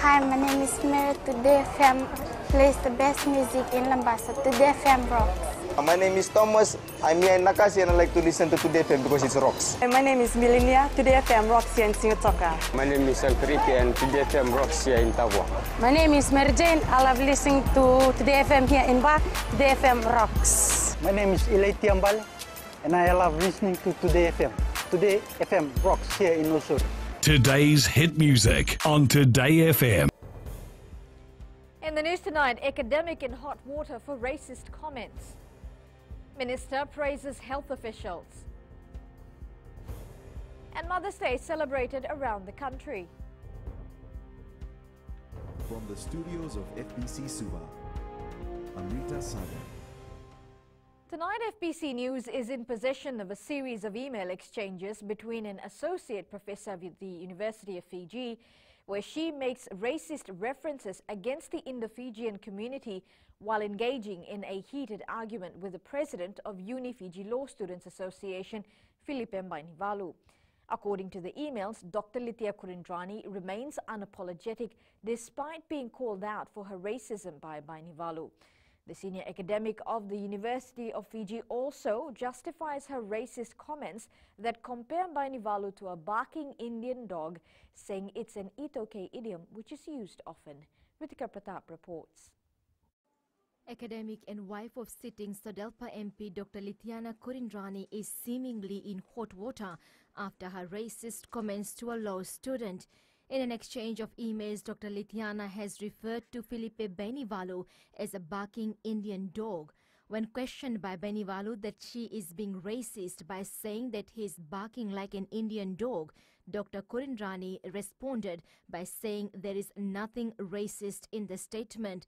Hi, my name is Mary. Today FM plays the best music in Lambasa. Today FM rocks. My name is Thomas. I'm here in Nakasi and I like to listen to Today FM because it rocks. My name is Milenia. Today FM rocks here in Singotoka. My name is Alfriti and Today FM rocks here in Tabwa. My name is Mary Jane. I love listening to Today FM here in Ba. Today FM rocks. My name is Ilay Tiambal and I love listening to Today FM. Today FM rocks here in Osur. Today's hit music on Today FM. In the news tonight, academic in hot water for racist comments. Minister praises health officials. And Mother's Day celebrated around the country. From the studios of FBC Suva, Amrita Sagar. Tonight, FBC News is in possession of a series of email exchanges between an associate professor with the University of Fiji, where she makes racist references against the Indo-Fijian community while engaging in a heated argument with the president of Uni-Fiji Law Students Association, Filipe Bainivalu. According to the emails, Dr. Lithia Kurindrani remains unapologetic despite being called out for her racism by Bainivalu. The senior academic of the University of Fiji also justifies her racist comments that compare Bainivalu to a barking Indian dog, saying it's an "eat okay" idiom which is used often. Ritika Pratap reports. Academic and wife of sitting Sodelpa MP Dr. Lithiana Kurindrani is seemingly in hot water after her racist comments to a law student. In an exchange of emails, Dr. Lithiana has referred to Filipe Bainivalu as a barking Indian dog. When questioned by Bainivalu that she is being racist by saying that he is barking like an Indian dog, Dr. Kurindrani responded by saying there is nothing racist in the statement.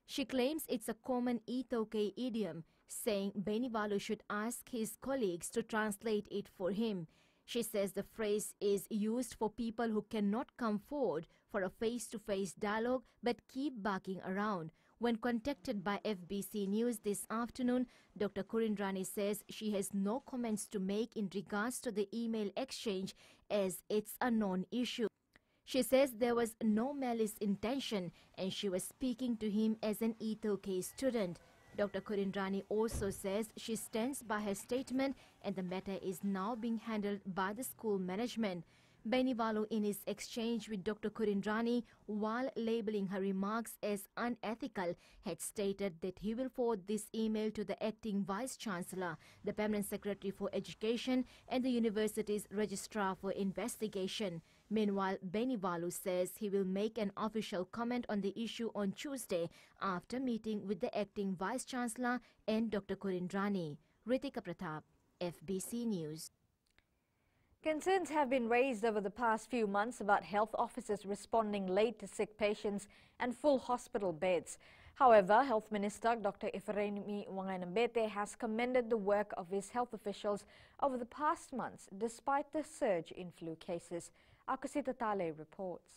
She claims it's a common "eat okay" idiom, saying Bainivalu should ask his colleagues to translate it for him. She says the phrase is used for people who cannot come forward for a face-to-face dialogue but keep barking around. When contacted by FBC News this afternoon, Dr. Kurindrani says she has no comments to make in regards to the email exchange as it's a non-issue. She says there was no malice intention and she was speaking to him as an "eat okay" student. Dr. Kurindrani also says she stands by her statement and the matter is now being handled by the school management. Bainivalu, in his exchange with Dr. Kurindrani, while labeling her remarks as unethical, had stated that he will forward this email to the acting Vice-Chancellor, the Permanent Secretary for Education and the university's Registrar for Investigation. Meanwhile, Bainivalu says he will make an official comment on the issue on Tuesday after meeting with the acting Vice-Chancellor and Dr. Kurindrani. Ritika Pratap, FBC News. Concerns have been raised over the past few months about health officers responding late to sick patients and full hospital beds. However, Health Minister Dr. Ephraim Wanganambete has commended the work of his health officials over the past months despite the surge in flu cases. Akasita Tale reports.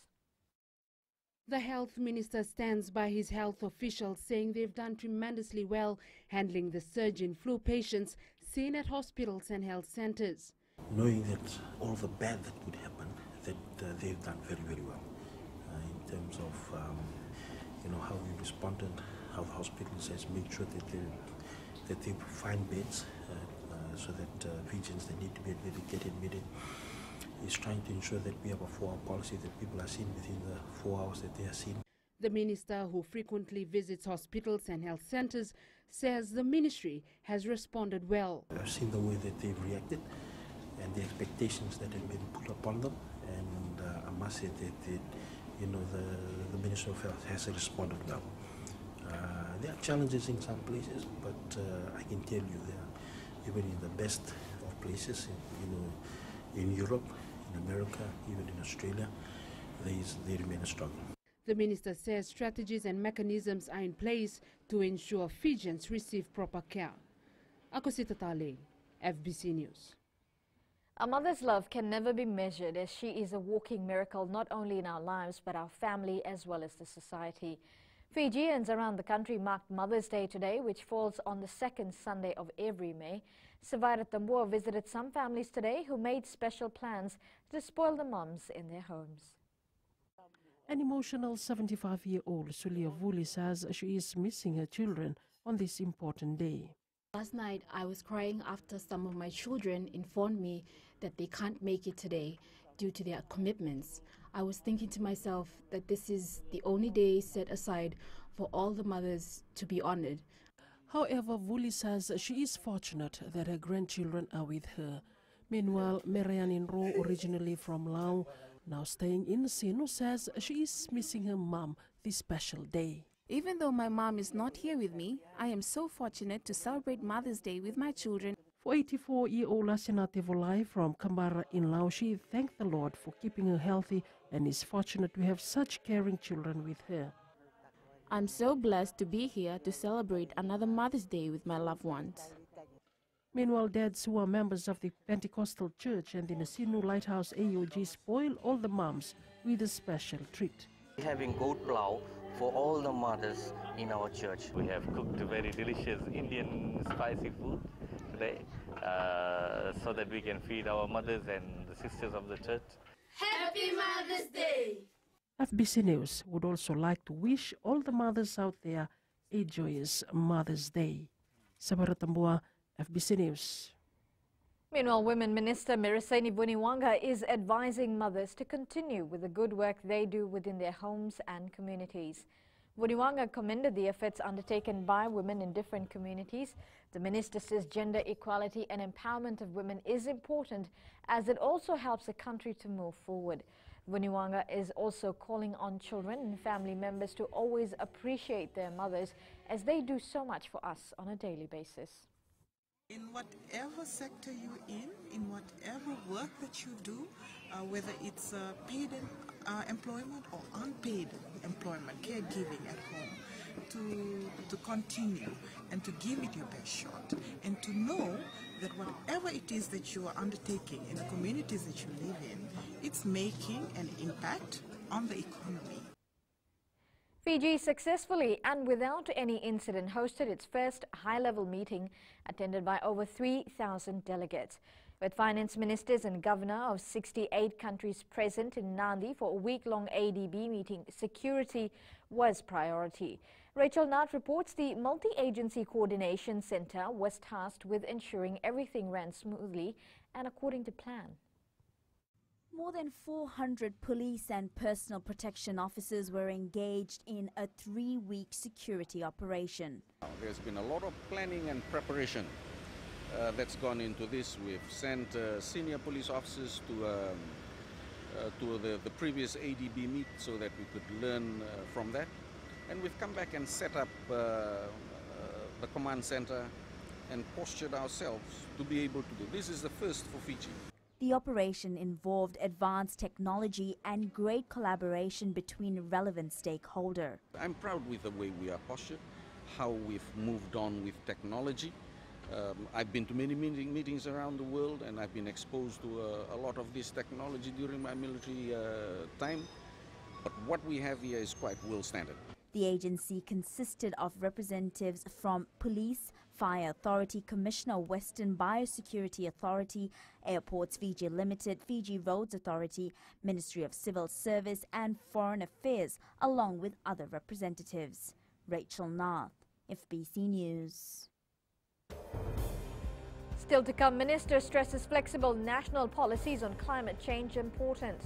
The health minister stands by his health officials, saying they've done tremendously well handling the surge in flu patients seen at hospitals and health centers. Knowing that all the bad that could happen, that they've done very, very well in terms of how we responded, how the hospitals has made sure that they find beds so that regions that need to be admitted get admitted. Is trying to ensure that we have a 4-hour policy, that people are seen within the 4 hours that they are seen. The minister, who frequently visits hospitals and health centers, says the ministry has responded well. I've seen the way that they've reacted and the expectations that have been put upon them, and I must say that the Ministry of Health has responded well. There are challenges in some places, but I can tell you they are even in the best of places, in Europe, in America, even in Australia, they remain a struggle. The minister says strategies and mechanisms are in place to ensure Fijians receive proper care. Akosita Tale, FBC News. A mother's love can never be measured, as she is a walking miracle not only in our lives but our family as well as the society. Fijians around the country marked Mother's Day today, which falls on the second Sunday of every May. Savira Tambua visited some families today who made special plans to spoil the moms in their homes. An emotional 75-year-old Sulia Vuli says she is missing her children on this important day. Last night I was crying after some of my children informed me that they can't make it today due to their commitments. I was thinking to myself that this is the only day set aside for all the mothers to be honored. However, Vuli says she is fortunate that her grandchildren are with her. Meanwhile, Merianin Ro, originally from Laos, now staying in Sinu, says she is missing her mom this special day. Even though my mom is not here with me, I am so fortunate to celebrate Mother's Day with my children. For 84-year-old Lasinate Volai from Kambara in Laos, she thanked the Lord for keeping her healthy and is fortunate to have such caring children with her. I'm so blessed to be here to celebrate another Mother's Day with my loved ones. Meanwhile, dads who are members of the Pentecostal Church and the Nasinu Lighthouse AOG spoil all the moms with a special treat. We're having goat plow for all the mothers in our church. We have cooked very delicious Indian spicy food today so that we can feed our mothers and the sisters of the church. Happy Mother's Day! FBC News would also like to wish all the mothers out there a joyous Mother's Day. Sabara Tambua, FBC News. Meanwhile, Women Minister Mereseni Vuniwaga is advising mothers to continue with the good work they do within their homes and communities. Vuniwaga commended the efforts undertaken by women in different communities. The minister says gender equality and empowerment of women is important as it also helps the country to move forward. Vuniwaga is also calling on children and family members to always appreciate their mothers as they do so much for us on a daily basis. In whatever sector you're in whatever work that you do, whether it's paid employment or unpaid employment, caregiving at home, to continue and to give it your best shot and to know that whatever it is that you are undertaking in the communities that you live in, it's making an impact on the economy. Fiji successfully and without any incident hosted its first high-level meeting attended by over 3,000 delegates. With finance ministers and governor of 68 countries present in Nandi for a week-long ADB meeting, security was priority. Rachel Nath reports the Multi-Agency Coordination Centre was tasked with ensuring everything ran smoothly and according to plan. More than 400 police and personal protection officers were engaged in a 3-week security operation. There's been a lot of planning and preparation that's gone into this. We've sent senior police officers to the previous ADB meet so that we could learn from that. And we've come back and set up the command center and postured ourselves to be able to do. This is the first for Fiji. The operation involved advanced technology and great collaboration between relevant stakeholders. I'm proud with the way we are postured, how we've moved on with technology. I've been to many meetings around the world and I've been exposed to a lot of this technology during my military time. But what we have here is quite world standard. The agency consisted of representatives from Police, Fire Authority, Commissioner Western Biosecurity Authority, Airports Fiji Limited, Fiji Roads Authority, Ministry of Civil Service and Foreign Affairs, along with other representatives. Rachel Nath, FBC News. Still to come, Minister stresses flexible national policies on climate change important.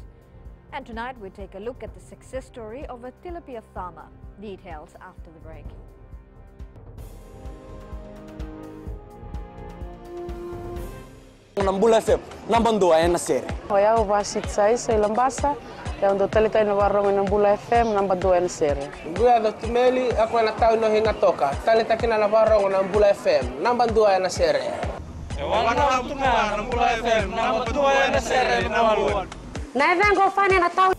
And tonight we take a look at the success story of a tilapia farmer. Details after the break. Nambula FM, nambandua ya nasere. Hoya uvasit sai sa ilambasa, ya ando talita ina warong nambula FM nambandua ya nasere. Guya do tumeli ako na tao no hinga toka. Talita kina na warong nambula FM, nambandua ya nasere. Wana tuma nambula FM, nambandua ya nasere nawaluan. Na vengo fani na tao.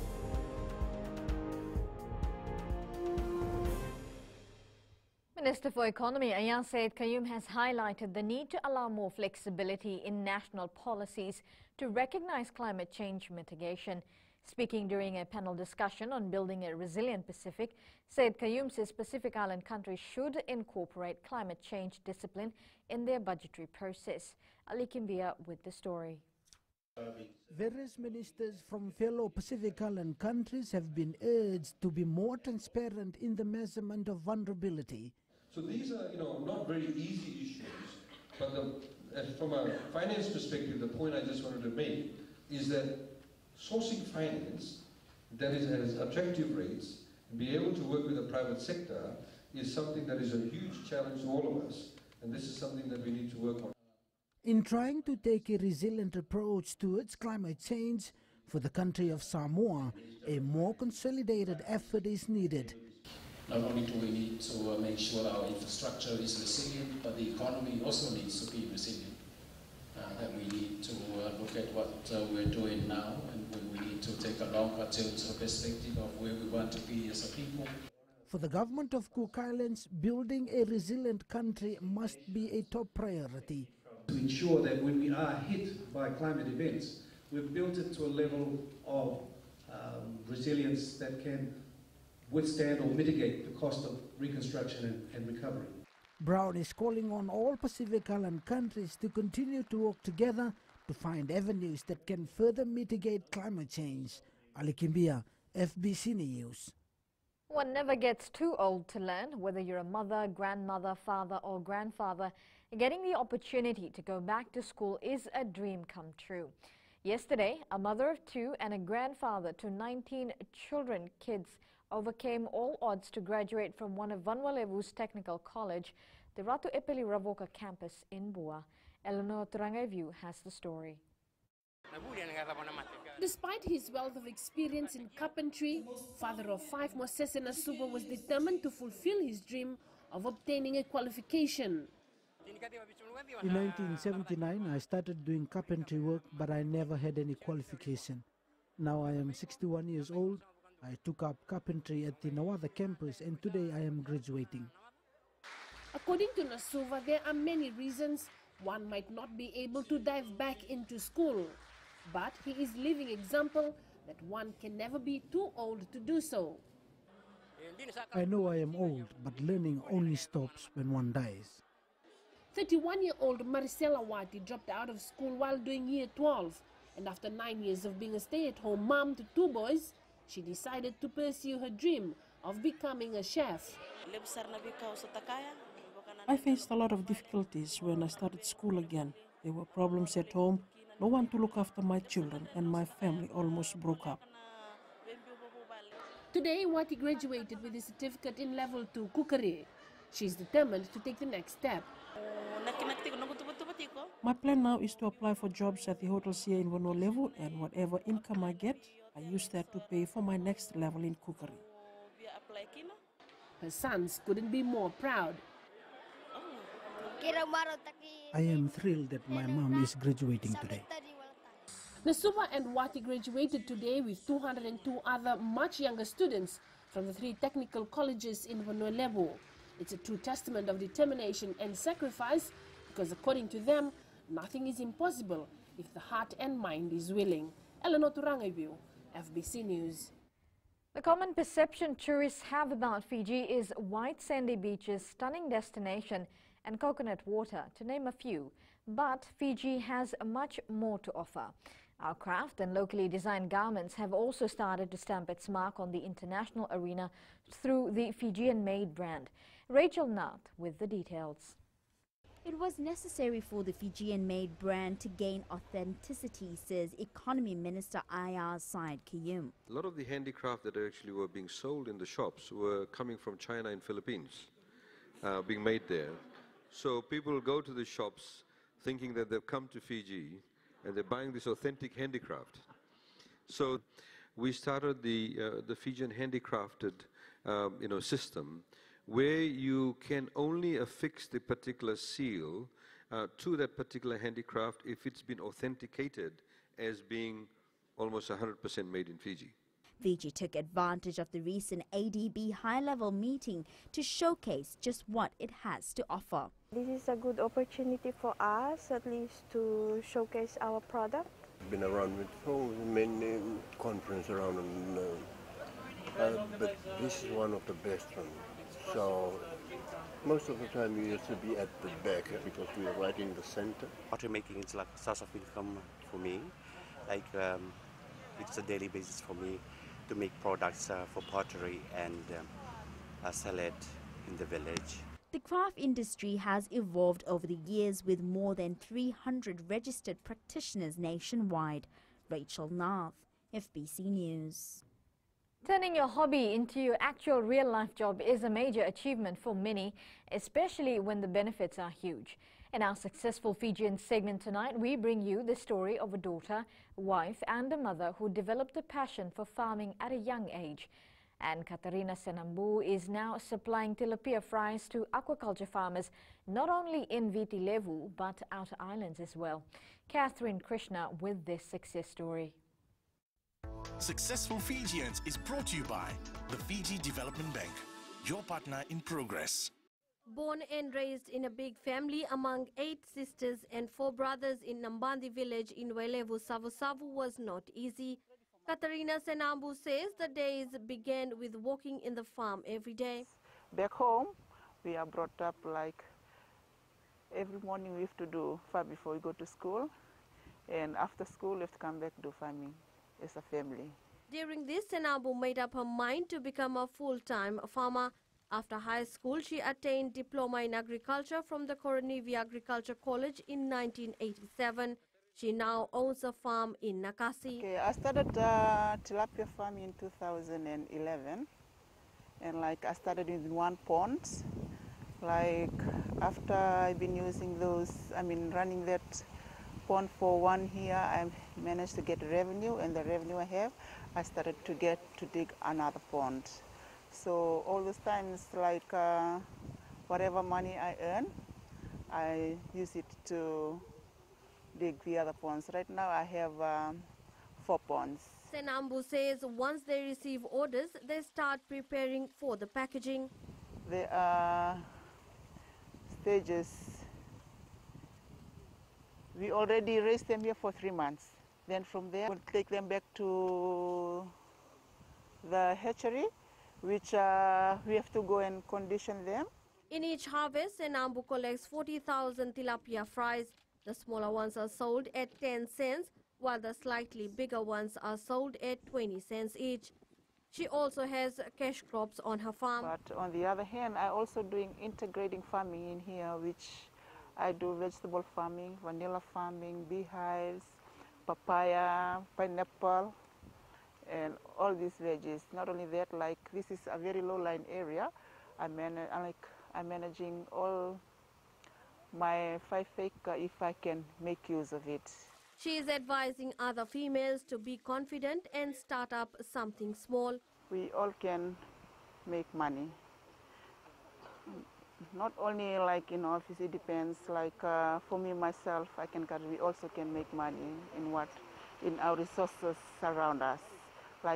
Minister for Economy Ayaan Syed Qayyum has highlighted the need to allow more flexibility in national policies to recognize climate change mitigation. Speaking during a panel discussion on building a resilient Pacific, Syed Qayyum says Pacific Island countries should incorporate climate change discipline in their budgetary process. Ali Kimbia with the story. Various ministers from fellow Pacific Island countries have been urged to be more transparent in the measurement of vulnerability. So these are, not very easy issues, but from a finance perspective, the point I just wanted to make is that sourcing finance that has attractive rates and be able to work with the private sector is something that is a huge challenge to all of us, and this is something that we need to work on. In trying to take a resilient approach towards climate change for the country of Samoa, a more consolidated effort is needed. Not only do we need to make sure our infrastructure is resilient, but the economy also needs to be resilient. That we need to look at what we're doing now, and we need to take a longer-term perspective of where we want to be as a people. For the government of Cook Islands, building a resilient country must be a top priority. To ensure that when we are hit by climate events, we've built it to a level of resilience that can withstand or mitigate the cost of reconstruction and recovery. Brown is calling on all Pacific Island countries to continue to work together to find avenues that can further mitigate climate change. Ali Kimbia, FBC News. One never gets too old to learn. Whether you're a mother, grandmother, father or grandfather, getting the opportunity to go back to school is a dream come true. Yesterday, a mother of 2 and a grandfather to 19 kids overcame all odds to graduate from one of Vanuatu's technical college, the Ratu Epeli Ravoka campus in Bua. Eleanor Turangaivu has the story. Despite his wealth of experience in carpentry, father of 5 Moses Nasuba was determined to fulfill his dream of obtaining a qualification. In 1979, I started doing carpentry work, but I never had any qualification. Now I am 61 years old. I took up carpentry at the Nawada campus, and today I am graduating. According to Nasuva, there are many reasons one might not be able to dive back into school. But he is living example that one can never be too old to do so. I know I am old, but learning only stops when one dies. 31-year-old Maricela Wati dropped out of school while doing year 12, and after 9 years of being a stay-at-home mom to 2 boys, she decided to pursue her dream of becoming a chef. I faced a lot of difficulties when I started school again. There were problems at home, no one to look after my children, and my family almost broke up. Today, Wati graduated with a certificate in level 2 cookery. She is determined to take the next step. My plan now is to apply for jobs at the hotels here in Vanuatu, and whatever income I get, I use that to pay for my next level in cookery. Her sons couldn't be more proud. I am thrilled that my mom is graduating today. Nasuba and Wati graduated today with 202 other much younger students from the 3 technical colleges in Vanuatu. It's a true testament of determination and sacrifice because according to them, nothing is impossible if the heart and mind is willing. Eleanor Turangaivu, FBC News. The common perception tourists have about Fiji is white sandy beaches, stunning destination and coconut water, to name a few. But Fiji has much more to offer. Our craft and locally designed garments have also started to stamp its mark on the international arena through the Fijian-made brand. Rachel Nath with the details. It was necessary for the Fijian-made brand to gain authenticity, says Economy Minister Ayaz Said Kiyum. A lot of the handicraft that actually were being sold in the shops were coming from China and Philippines, being made there. So people go to the shops thinking that they've come to Fiji and they're buying this authentic handicraft. So we started the Fijian handicrafted system, where you can only affix the particular seal to that particular handicraft if it's been authenticated as being almost 100% made in Fiji. Fiji took advantage of the recent ADB high-level meeting to showcase just what it has to offer. This is a good opportunity for us, at least, to showcase our product. Been around with so many conferences around, but this is one of the best ones. So most of the time we used to be at the back because we are right in the center. Pottery making is like a source of income for me. like it's a daily basis for me to make products for pottery and sell it in the village. The craft industry has evolved over the years with more than 300 registered practitioners nationwide. Rachel Nath, FBC News. Turning your hobby into your actual real-life job is a major achievement for many, especially when the benefits are huge. In our Successful Fijian segment tonight, we bring you the story of a daughter, wife and a mother who developed a passion for farming at a young age. And Katarina Senambu is now supplying tilapia fries to aquaculture farmers, not only in Viti Levu but outer islands as well. Catherine Krishna with this success story. Successful Fijians is brought to you by the Fiji Development Bank, your partner in progress. Born and raised in a big family among 8 sisters and 4 brothers in Nambandi village in Wailevu, Savu was not easy. Katarina Senambu says the days began with walking in the farm every day. Back home, we are brought up like every morning we have to do farm before we go to school, and after school we have to come back to do farming as a family. During this, Senambu made up her mind to become a full-time farmer. After high school, she attained diploma in agriculture from the Koronivi Agriculture College in 1987. She now owns a farm in Nakasi. Okay, I started tilapia farm in 2011, and I started with 1 pond. After I've been using running that pond for 1 year, I managed to get revenue, and the revenue I have, I started to dig another pond. So all those times, whatever money I earn, I use it to dig the other ponds. Right now I have 4 ponds. Senambu says once they receive orders, they start preparing for the packaging. There are stages. We already raised them here for 3 months. Then from there, we'll take them back to the hatchery, which we have to go and condition them. In each harvest, Senambu collects 40,000 tilapia fries. The smaller ones are sold at 10 cents, while the slightly bigger ones are sold at 20 cents each. She also has cash crops on her farm. But on the other hand, I'm also doing integrating farming in here, which I do vegetable farming, vanilla farming, beehives, papaya, pineapple, and all these veggies. Not only that, this is a very low-lying area. I'm managing all my 5 acre if I can make use of it. She is advising other females to be confident and start up something small. We all can make money. Not only in office, it depends. For me, myself, we also can make money in our resources around us.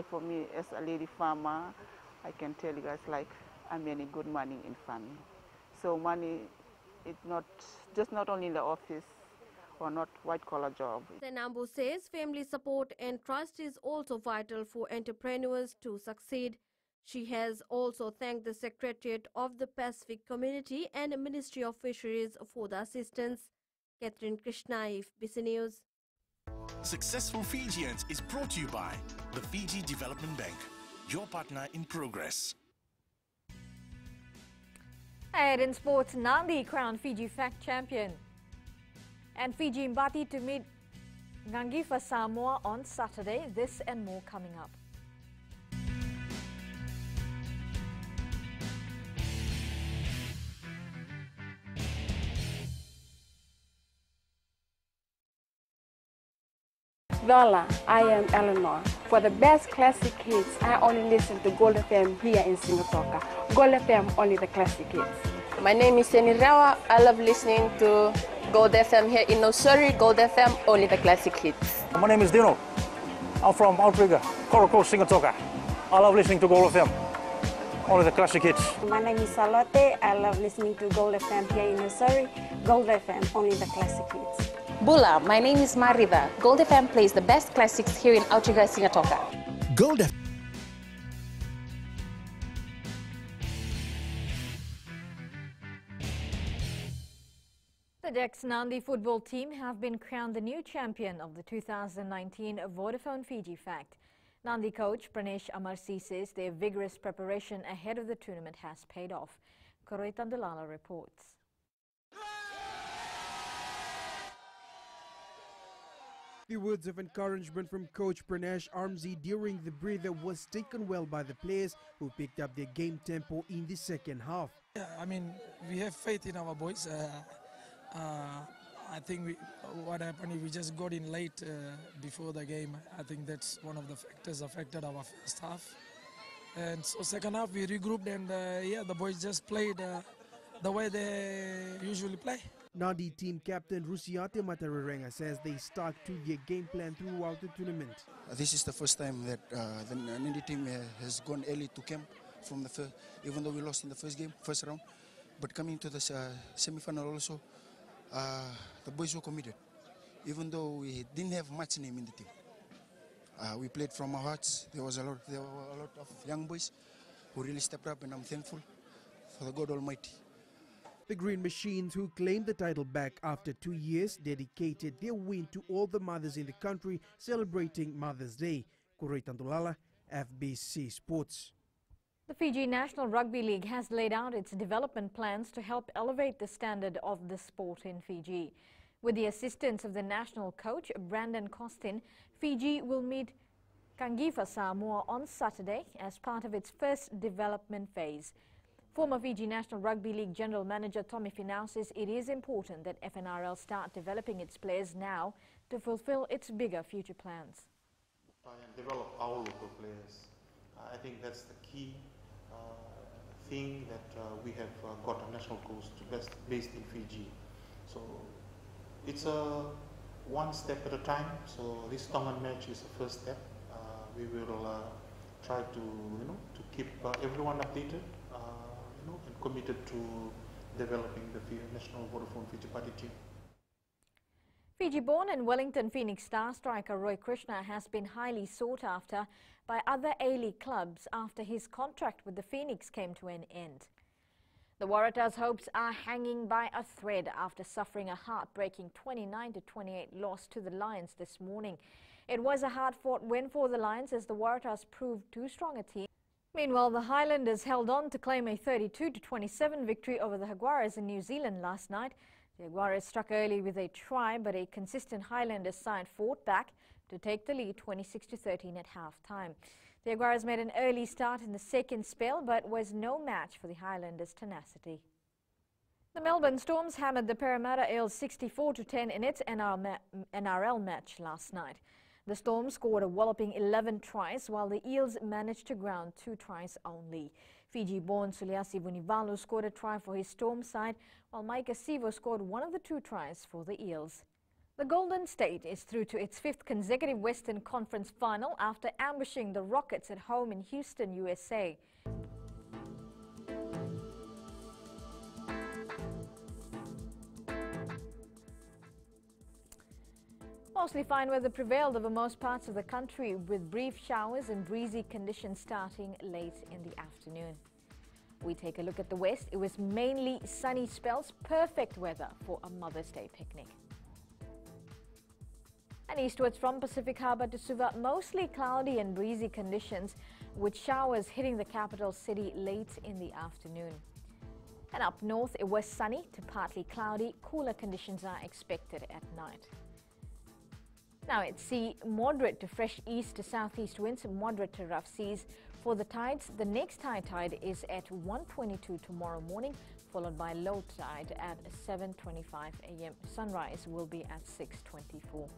For me, as a lady farmer, I can tell you guys, I'm making good money in farming. So money, it's not only in the office or not white-collar job. Senambu says family support and trust is also vital for entrepreneurs to succeed. She has also thanked the Secretariat of the Pacific Community and Ministry of Fisheries for the assistance. Catherine Krishna, FBC News. Successful Fijians is brought to you by the Fiji Development Bank, your partner in progress. And in sports, Nandi crowned Fiji Fact Champion. And Fiji Mbati to meet Ngangifa Samoa on Saturday. This and more coming up. Lola, I am Eleanor. For the best classic hits, I only listen to Gold FM here in Singatoka. Gold FM, only the classic hits. My name is Seni Rawa. I love listening to Gold FM here in Nosuri. Gold FM, only the classic hits. My name is Dino. I'm from Outrigger, Coral Coast, Singatoka. I love listening to Gold FM, only the classic hits. My name is Salote. I love listening to Gold FM here in Nosuri. Gold FM, only the classic hits. Bula, my name is Marida. Gold FM plays the best classics here in Outrigger, Singatoka. Gold FM. The Dex Nandi football team have been crowned the new champion of the 2019 Vodafone Fiji Fact. Nandi coach Pranesh Amarsi says their vigorous preparation ahead of the tournament has paid off. Koroi Tandulala reports. The words of encouragement from coach Pranesh Amarsi during the breather was taken well by the players who picked up their game tempo in the second half. Yeah, I mean, we have faith in our boys. I think what happened is we just got in late before the game. I think that's one of the factors affected our first half. And so second half we regrouped and yeah, the boys just played the way they usually play. Nandi team captain Rusiate Matararenga says they stuck to their game plan throughout the tournament. This is the first time that the Nandi team has gone early to camp from the first, even though we lost in the first round. But coming to the semi-final also, the boys were committed. Even though we didn't have much name in the team, we played from our hearts. There were a lot of young boys who really stepped up, and I'm thankful for the God Almighty. The Green Machines, who claimed the title back after 2 years, dedicated their win to all the mothers in the country celebrating Mother's Day. Koroi Tandulala, FBC Sports. The Fiji National Rugby League has laid out its development plans to help elevate the standard of the sport in Fiji. With the assistance of the national coach, Brandon Costin, Fiji will meet Kangifa Samoa on Saturday as part of its first development phase. Former Fiji National Rugby League General Manager Tommy Finau says it is important that FNRL start developing its players now to fulfill its bigger future plans. Try and develop our local players. I think that's the key thing that we have got a national coach based in Fiji. So it's a one step at a time. So this Tongan match is the first step. We will try to to keep everyone updated. And committed to developing the national Vodafone Fiji Party team. Fiji-born and Wellington Phoenix star striker Roy Krishna has been highly sought after by other A-League clubs after his contract with the Phoenix came to an end. The Waratahs' hopes are hanging by a thread after suffering a heartbreaking 29-28 loss to the Lions this morning. It was a hard-fought win for the Lions as the Waratahs proved too strong a team. Meanwhile, the Highlanders held on to claim a 32-27 victory over the Jaguares in New Zealand last night. The Jaguares struck early with a try, but a consistent Highlanders side fought back to take the lead 26-13 at half-time. The Jaguares made an early start in the second spell, but was no match for the Highlanders' tenacity. The Melbourne Storms hammered the Parramatta Eels 64-10 in its NRL match last night. The Storm scored a walloping 11 tries, while the Eels managed to ground 2 tries only. Fiji-born Suliasi Vunivalu scored a try for his Storm side, while Mike Asivo scored one of the 2 tries for the Eels. The Golden State is through to its 5th consecutive Western Conference final after ambushing the Rockets at home in Houston, USA. Mostly fine weather prevailed over most parts of the country, with brief showers and breezy conditions starting late in the afternoon. We take a look at the west. It was mainly sunny spells, perfect weather for a Mother's Day picnic. And eastwards from Pacific Harbour to Suva, mostly cloudy and breezy conditions, with showers hitting the capital city late in the afternoon. And up north, it was sunny to partly cloudy. Cooler conditions are expected at night. Now at sea, moderate to fresh east to southeast winds, moderate to rough seas. For the tides, the next high tide is at 1:22 tomorrow morning, followed by low tide at 7:25 a.m. Sunrise will be at 6:24.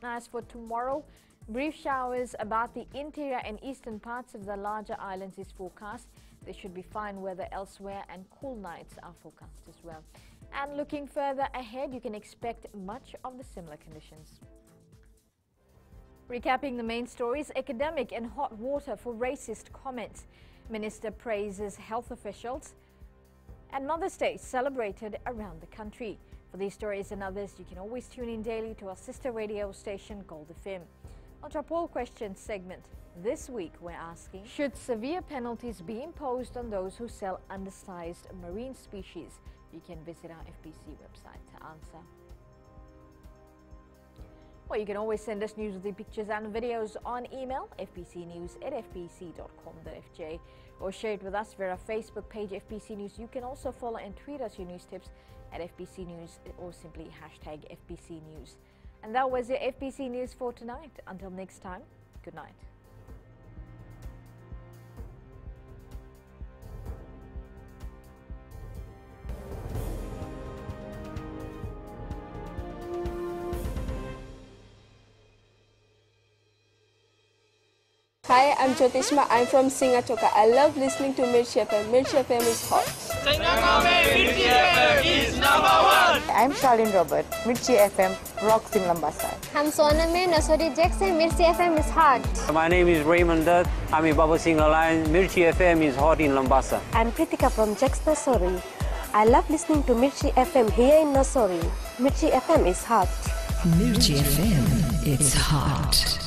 As for tomorrow, brief showers about the interior and eastern parts of the larger islands is forecast. There should be fine weather elsewhere, and cool nights are forecast as well. And looking further ahead, you can expect much of the similar conditions. Recapping the main stories, academic and hot water for racist comments. Minister praises health officials. And Mother's Day celebrated around the country. For these stories and others, you can always tune in daily to our sister radio station, Gold FM. On our poll question segment, this week we're asking, should severe penalties be imposed on those who sell undersized marine species? You can visit our FBC website to answer. Or you can always send us news with the pictures and videos on email, fbcnews@fbc.com.fj, or share it with us via our Facebook page, FBC News. You can also follow and tweet us your news tips at FBC News or simply hashtag FBC News. And that was your FBC News for tonight. Until next time, good night. Hi, I'm Jyotishma. I'm from Singatoka. I love listening to Mirchi FM. Mirchi FM is hot. Mirchi FM is #1. I'm Charlene Robert. Mirchi FM rocks in Lambasa. I'm Soname Nasori Jackson. Mirchi FM is hot. My name is Raymond Dutt. I'm in Baba Singh Alliance. Mirchi FM is hot in Lambasa. I'm Pritika from Jax Nasori. I love listening to Mirchi FM here in Nasori. Mirchi FM is hot. Mirchi FM, it's hot.